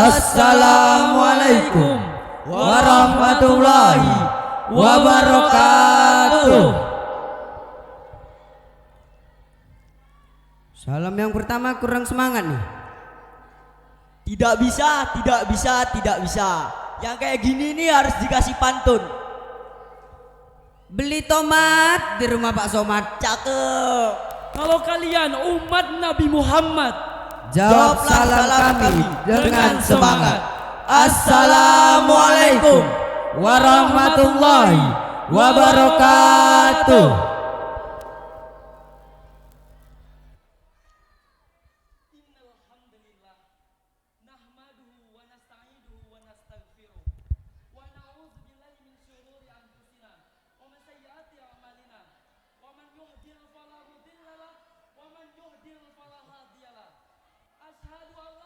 Assalamualaikum warahmatullahi wabarakatuh. Salam yang pertama kurang semangat nih. Tidak bisa, tidak bisa, tidak bisa. Yang kayak gini nih harus dikasih pantun. Beli tomat di rumah Pak Somad. Cakep. Kalau kalian umat Nabi Muhammad, Jawab salam kami dengan semangat. Assalamualaikum warahmatullahi wabarakatuh.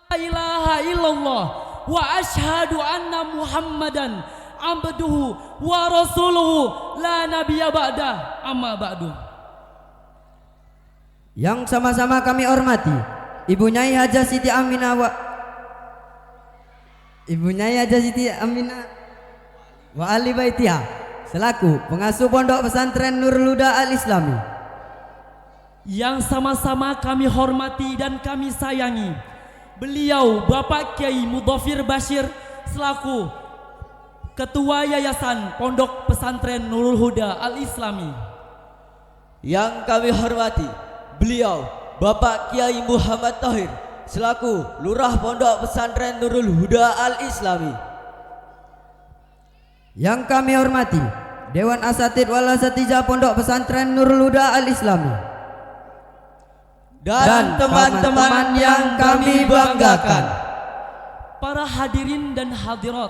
la ilaha illallah wa ashhadu anna Muhammadan abduhu wa rasuluhu la nabiyya ba'da amma ba'du. Yang sama-sama kami hormati Ibu Nyai Hajah Siti Aminah wa Ali Baitiha selaku pengasuh Pondok Pesantren Nurul Huda Al-Islami. Yang sama-sama kami hormati dan kami sayangi beliau Bapak Kiai Mudhafir Bashir selaku Ketua Yayasan Pondok Pesantren Nurul Huda Al-Islami. Yang kami hormati beliau Bapak Kiai Muhammad Thohir selaku Lurah Pondok Pesantren Nurul Huda Al-Islami. Yang kami hormati Dewan Asatid wal Asatijah Pondok Pesantren Nurul Huda Al-Islami. Dan teman-teman yang kami banggakan, para hadirin dan hadirat,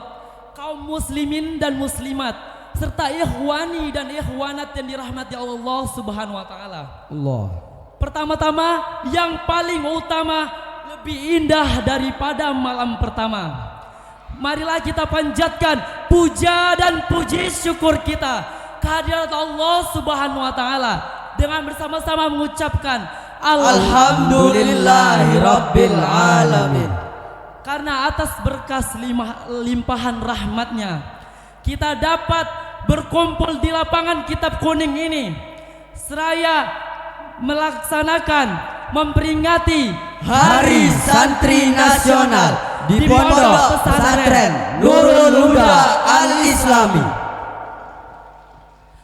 kaum muslimin dan muslimat, serta ikhwani dan ikhwanat yang dirahmati Allah Subhanahu wa taala. Allah. Pertama-tama, yang paling utama, lebih indah daripada malam pertama. Marilah kita panjatkan puja dan puji syukur kita kehadirat Allah Subhanahu wa taala dengan bersama-sama mengucapkan Alhamdulillahi Rabbil Alamin. Karena atas berkas limpahan rahmatnya kita dapat berkumpul di lapangan Kitab Kuning ini seraya melaksanakan memperingati Hari Santri Nasional di Pondok Pesantren Nurul Huda Al-Islami.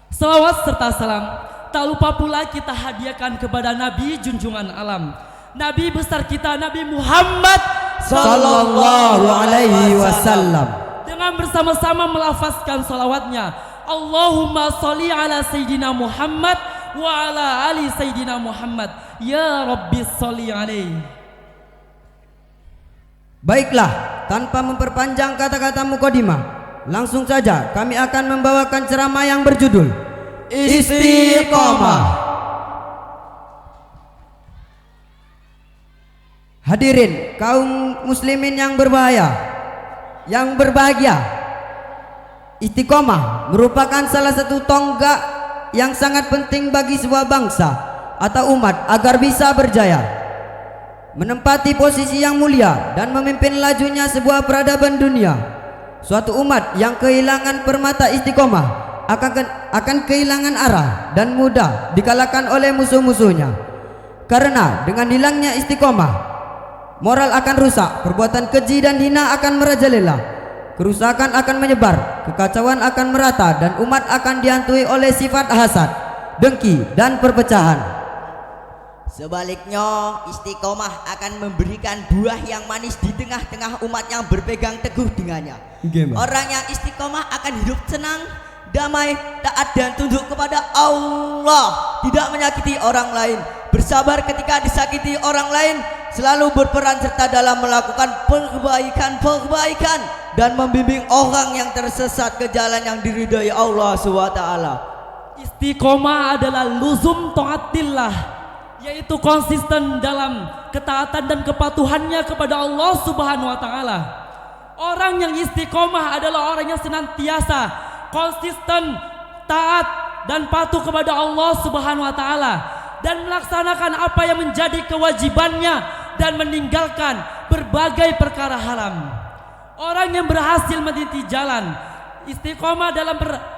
Salawat serta salam tak lupa pula kita hadiahkan kepada Nabi junjungan alam, Nabi besar kita Nabi Muhammad Sallallahu alaihi wasallam. Dengan bersama-sama melafazkan salawatnya, Allahumma sholli ala Sayyidina Muhammad wa ala ali Sayyidina Muhammad. Ya Rabbi sholli alaihi. Baiklah, tanpa memperpanjang kata-kata mukadimah, langsung saja kami akan membawakan ceramah yang berjudul Istiqomah. Hadirin kaum muslimin yang berbahagia, istiqomah merupakan salah satu tonggak yang sangat penting bagi sebuah bangsa atau umat agar bisa berjaya, menempati posisi yang mulia dan memimpin lajunya sebuah peradaban dunia. Suatu umat yang kehilangan permata istiqomah akan kehilangan arah dan mudah dikalahkan oleh musuh-musuhnya. Karena dengan hilangnya istiqomah, moral akan rusak, perbuatan keji dan hina akan merajalela, kerusakan akan menyebar, kekacauan akan merata, dan umat akan dihantui oleh sifat hasad, dengki, dan perpecahan. Sebaliknya, istiqomah akan memberikan buah yang manis di tengah-tengah umat yang berpegang teguh dengannya. Orang yang istiqomah akan hidup senang, damai, taat dan tunduk kepada Allah, tidak menyakiti orang lain, bersabar ketika disakiti orang lain, selalu berperan serta dalam melakukan kebaikan dan membimbing orang yang tersesat ke jalan yang diridhai Allah SWT. Istiqomah adalah luzum taatillah, yaitu konsisten dalam ketaatan dan kepatuhannya kepada Allah Subhanahu wa taala. Orang yang istiqomah adalah orang yang senantiasa konsisten, taat dan patuh kepada Allah Subhanahu wa taala dan melaksanakan apa yang menjadi kewajibannya dan meninggalkan berbagai perkara haram. Orang yang berhasil meniti jalan istiqomah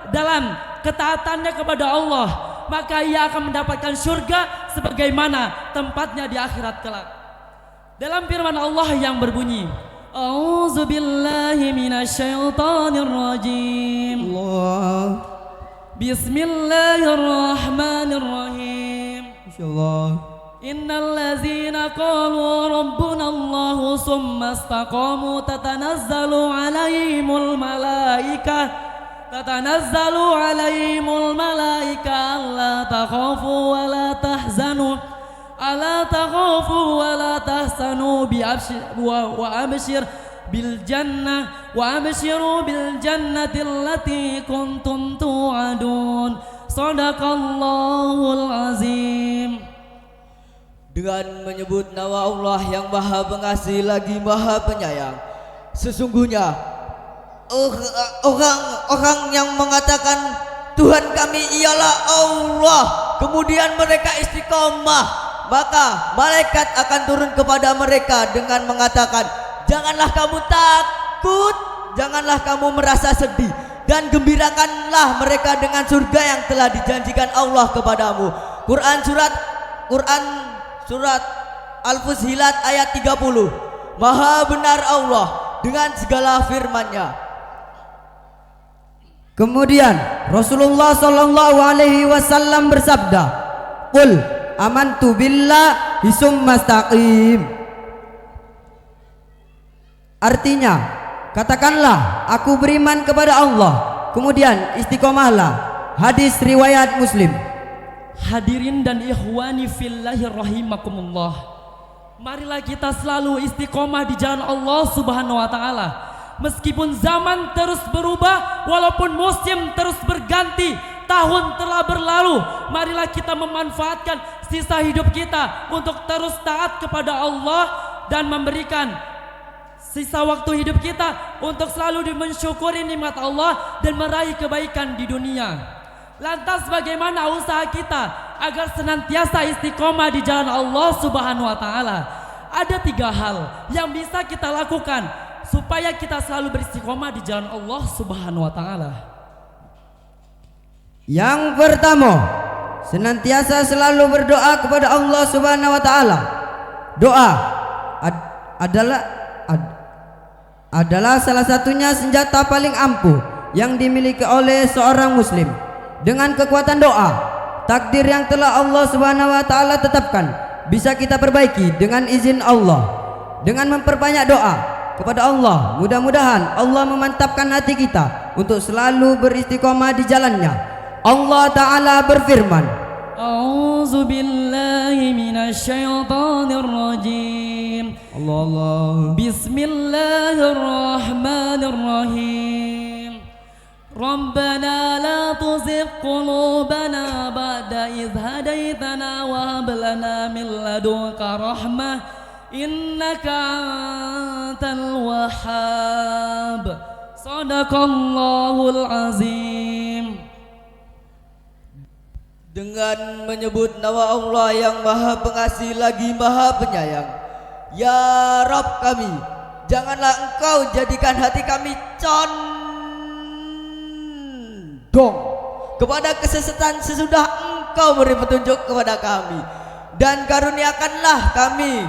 dalam ketaatannya kepada Allah, maka ia akan mendapatkan surga sebagaimana tempatnya di akhirat kelak. Dalam firman Allah yang berbunyi, A'udzubillahi minasyaitonir rajim. Allah. Bismillahirrahmanirrahim. Insyaallah. Innal ladzina qalu rabbuna Allahu summa istaqamu tatanazzalu alaihimul malaika alla takhafu wa la tahzanu وأبشروا بالجنة التي كنتم توعدون صدق الله العظيم. Dengan menyebut nama Allah yang Maha Pengasih lagi Maha Penyayang, sesungguhnya orang yang mengatakan Tuhan kami ialah Allah, kemudian mereka istiqomah, maka malaikat akan turun kepada mereka dengan mengatakan, janganlah kamu takut, janganlah kamu merasa sedih, dan gembirakanlah mereka dengan surga yang telah dijanjikan Allah kepadamu. Quran surat Al-Fussilat ayat 30. Maha benar Allah dengan segala firman-Nya. Kemudian Rasulullah sallallahu alaihi wasallam bersabda, "Qul amantu billahi summa istaqim." Artinya, katakanlah aku beriman kepada Allah, kemudian istiqomahlah. Hadis riwayat Muslim. Hadirin dan ikhwani fillahi rahimakumullah, marilah kita selalu istiqomah di jalan Allah Subhanahu wa taala. Meskipun zaman terus berubah, walaupun musim terus berganti, tahun telah berlalu, marilah kita memanfaatkan sisa hidup kita untuk terus taat kepada Allah dan memberikan sisa waktu hidup kita untuk selalu mensyukuri nikmat Allah dan meraih kebaikan di dunia. Lantas bagaimana usaha kita agar senantiasa istiqomah di jalan Allah Subhanahu wa taala? Ada 3 hal yang bisa kita lakukan supaya kita selalu beristiqomah di jalan Allah Subhanahu wa taala. Yang pertama, senantiasa selalu berdoa kepada Allah Subhanahu wa taala. Doa adalah salah satunya senjata paling ampuh yang dimiliki oleh seorang muslim. Dengan kekuatan doa, takdir yang telah Allah Subhanahu wa taala tetapkan bisa kita perbaiki dengan izin Allah. Dengan memperbanyak doa kepada Allah, mudah-mudahan Allah memantapkan hati kita untuk selalu beristiqomah di jalannya. Allah taala berfirman, A'udzu billahi minasyaitonir rajim. Allah. Bismillahirrahmanirrahim. Rabbana la tuzigh qulubana ba'da idh hadaitana wa hab lana min ladunka rahmah innaka antal wahhab. Shadaqallahul azim. Dengan menyebut nama Allah yang Maha Pengasih lagi Maha Penyayang, ya Rabb kami, janganlah Engkau jadikan hati kami condong kepada kesesatan sesudah Engkau beri petunjuk kepada kami, dan karuniakanlah kami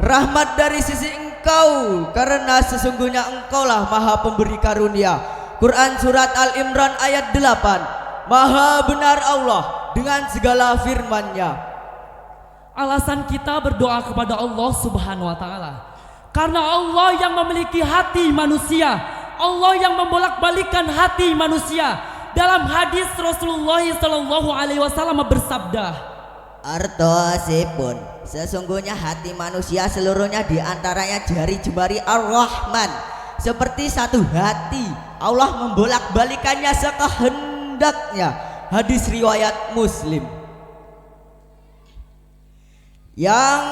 rahmat dari sisi Engkau, karena sesungguhnya Engkaulah Maha Pemberi karunia. Quran surat Al-Imran ayat 8. Maha benar Allah dengan segala firman-Nya. Alasan kita berdoa kepada Allah Subhanahu wa taala karena Allah yang memiliki hati manusia, Allah yang membolak-balikan hati manusia. Dalam hadis Rasulullah sallallahu alaihi wasallam bersabda, Artosipun, sesungguhnya hati manusia seluruhnya diantaranya jari jemari Ar-Rahman, seperti satu hati. Allah membolak-balikannya sekehendaknya. Hadis riwayat Muslim. Yang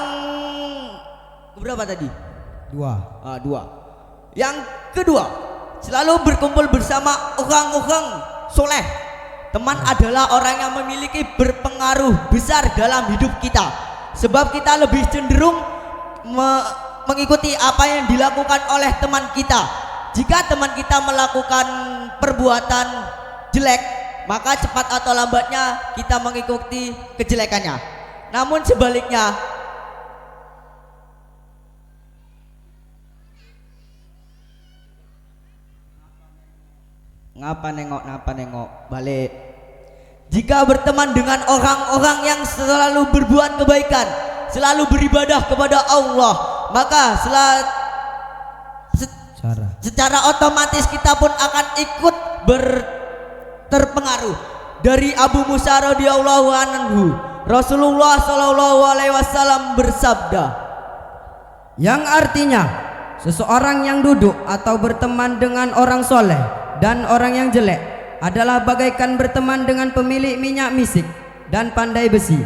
berapa tadi? 2. 2. Yang kedua, selalu berkumpul bersama orang-orang soleh. Teman adalah orang yang memiliki berpengaruh besar dalam hidup kita, sebab kita lebih cenderung mengikuti apa yang dilakukan oleh teman kita jika teman kita melakukan perbuatan jelek, maka cepat atau lambatnya kita mengikuti kejelekannya. Namun sebaliknya, ngapa nengok balik. Jika berteman dengan orang-orang yang selalu berbuat kebaikan, selalu beribadah kepada Allah, maka secara otomatis kita pun akan ikut terpengaruh. Dari Abu Musa radhiyallahu anhu, Rasulullah sallallahu alaihi wasallam bersabda, yang artinya seseorang yang duduk atau berteman dengan orang soleh dan orang yang jelek adalah bagaikan berteman dengan pemilik minyak misik dan pandai besi.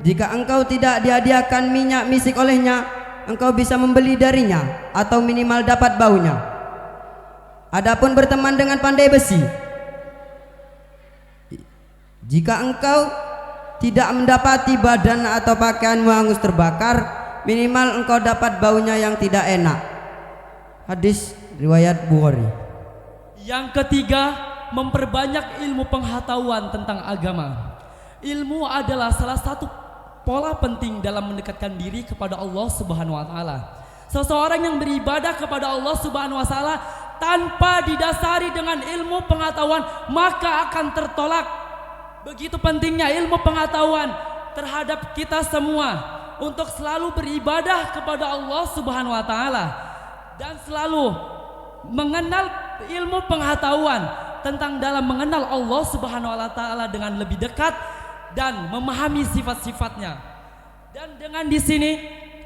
Jika engkau tidak dihadiahkan minyak misik olehnya, engkau bisa membeli darinya atau minimal dapat baunya. Adapun berteman dengan pandai besi, jika engkau tidak mendapati badan atau pakaianmu hangus terbakar, minimal engkau dapat baunya yang tidak enak. Hadis riwayat Bukhari. Yang ketiga, memperbanyak ilmu pengetahuan tentang agama. Ilmu adalah salah satu pola penting dalam mendekatkan diri kepada Allah Subhanahu wa taala. Seseorang yang beribadah kepada Allah Subhanahu wa taala tanpa didasari dengan ilmu pengetahuan, maka akan tertolak. Begitu pentingnya ilmu pengetahuan terhadap kita semua untuk selalu beribadah kepada Allah Subhanahu wa taala dan selalu mengenal ilmu pengetahuan tentang dalam mengenal Allah Subhanahu wa taala dengan lebih dekat dan memahami sifat-sifatnya. Dan dengan di sini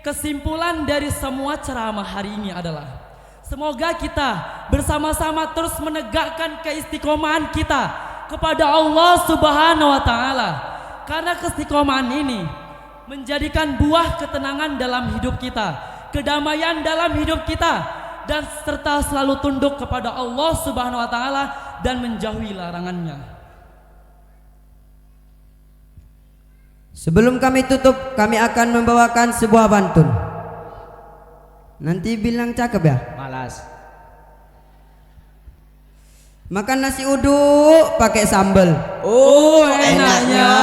kesimpulan dari semua ceramah hari ini adalah semoga kita bersama-sama terus menegakkan keistiqomahan kita kepada Allah Subhanahu wa taala, karena keistiqomahan ini menjadikan buah ketenangan dalam hidup kita, kedamaian dalam hidup kita, dan serta selalu tunduk kepada Allah Subhanahu wa taala dan menjauhi larangannya. Sebelum kami tutup, kami akan membawakan sebuah pantun. Nanti bilang cakep ya? malas. Makan nasi uduk pakai sambal. Oh, enaknya.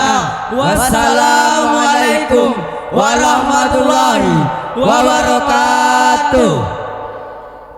Wassalamualaikum warahmatullahi wabarakatuh.